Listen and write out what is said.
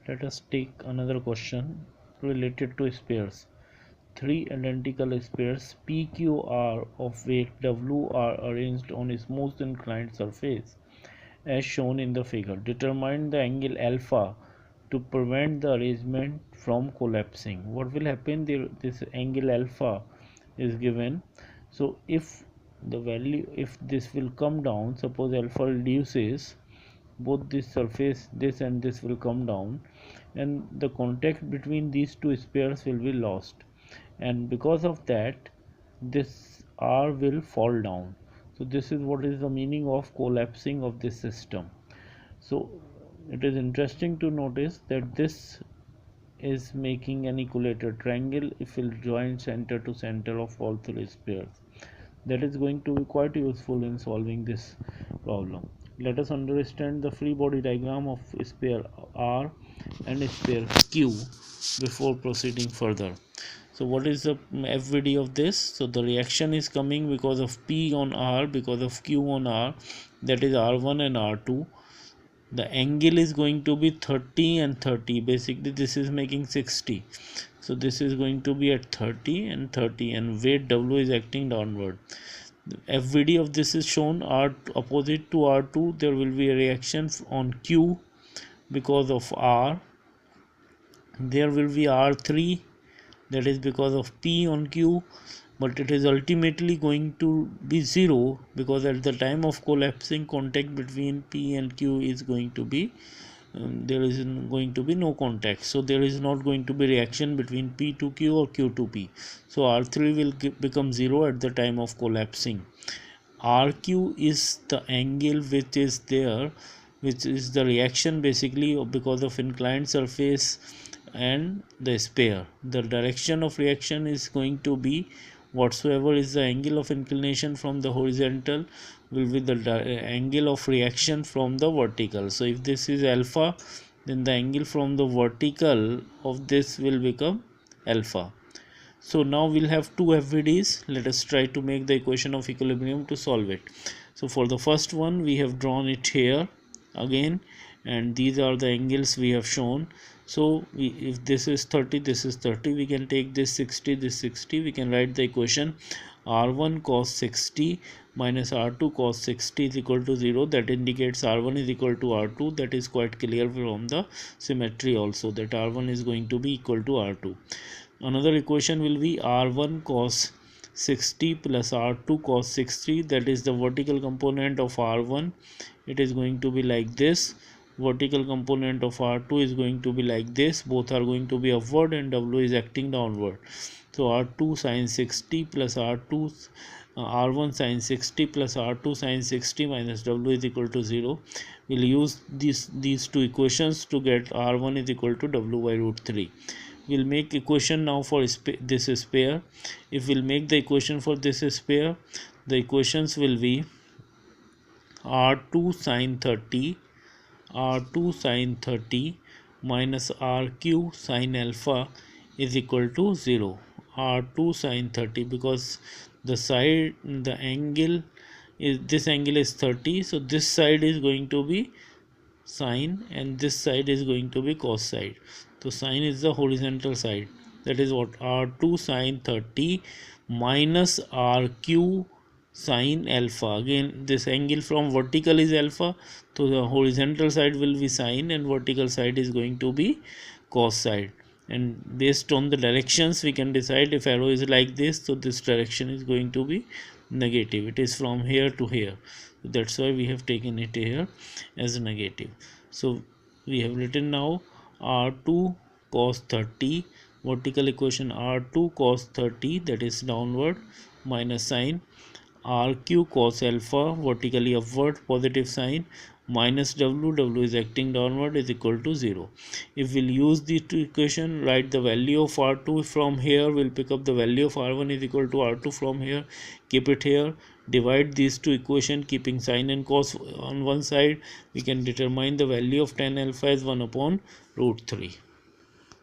Let us take another question related to spheres. Three identical spheres PQR of weight W are arranged on a smooth inclined surface as shown in the figure. Determine the angle alpha to prevent the arrangement from collapsing. What will happen? This angle alpha is given. So if this will come down, suppose alpha reduces, both this surface, this and this will come down, and the contact between these two spheres will be lost, and because of that this R will fall down. So this is what is the meaning of collapsing of this system. So it is interesting to notice that this is making an equilateral triangle if we'll join center to center of all three spheres. That is going to be quite useful in solving this problem. Let us understand the free body diagram of sphere R and sphere Q before proceeding further. So what is the FVD of this? So the reaction is coming because of P on R, because of Q on R, that is R1 and R2. The angle is going to be 30 and 30. Basically this is making 60. So this is going to be at 30 and 30, and weight W is acting downward. The FVD of this is shown. R opposite to R2 there will be a reaction on Q because of R. There will be R3, that is because of P on Q, but it is ultimately going to be 0 because at the time of collapsing, contact between P and Q is going to be there is going to be no contact, so there is not going to be reaction between P to Q or Q to P. So R3 will become 0 at the time of collapsing. RQ is the angle which is there, which is the reaction basically because of inclined surface and the sphere. The direction of reaction is going to be whatsoever is the angle of inclination from the horizontal will be the angle of reaction from the vertical. So if this is alpha, then the angle from the vertical of this will become alpha. So now we'll have two FVDs. Let us try to make the equation of equilibrium to solve it. So for the first one we have drawn it here again, and these are the angles we have shown. So if this is 30, this is 30, we can take this 60, this 60. We can write the equation R1 cos 60 minus R2 cos 60 is equal to 0. That indicates R1 is equal to R2. That is quite clear from the symmetry also, that R1 is going to be equal to R2. Another equation will be R1 cos 60 plus R2 cos 60, that is the vertical component of R1. It is going to be like this. Vertical component of R2 is going to be like this. Both are going to be upward and W is acting downward. So R2 sin 60 plus R1 sin 60 plus R2 sin 60 minus W is equal to 0. We'll use these two equations to get R1 is equal to W by root 3. We'll make equation now for this sphere. If we'll make the equation for this sphere, the equations will be R2 sin 30 minus RQ sin alpha is equal to 0. R2 sin 30, because this angle is 30, so this side is going to be sine and this side is going to be cos side. So sine is the horizontal side, that is what R2 sin 30 minus RQ sin alpha. Again this angle from vertical is alpha, so the horizontal side will be sine and vertical side is going to be cos side, and based on the directions we can decide if arrow is like this, so this direction is going to be negative. It is from here to here, so that's why we have taken it here as negative. So we have written now R2 cos 30, vertical equation R2 cos 30, that is downward, minus sign RQ cos alpha, vertically upward, positive sign, minus W is acting downward, is equal to 0. If we'll use these two equation, write the value of R2 from here, we'll pick up the value of R1 is equal to R2 from here, keep it here, divide these two equation, keeping sine and cos on one side, we can determine the value of tan alpha as 1 upon root 3.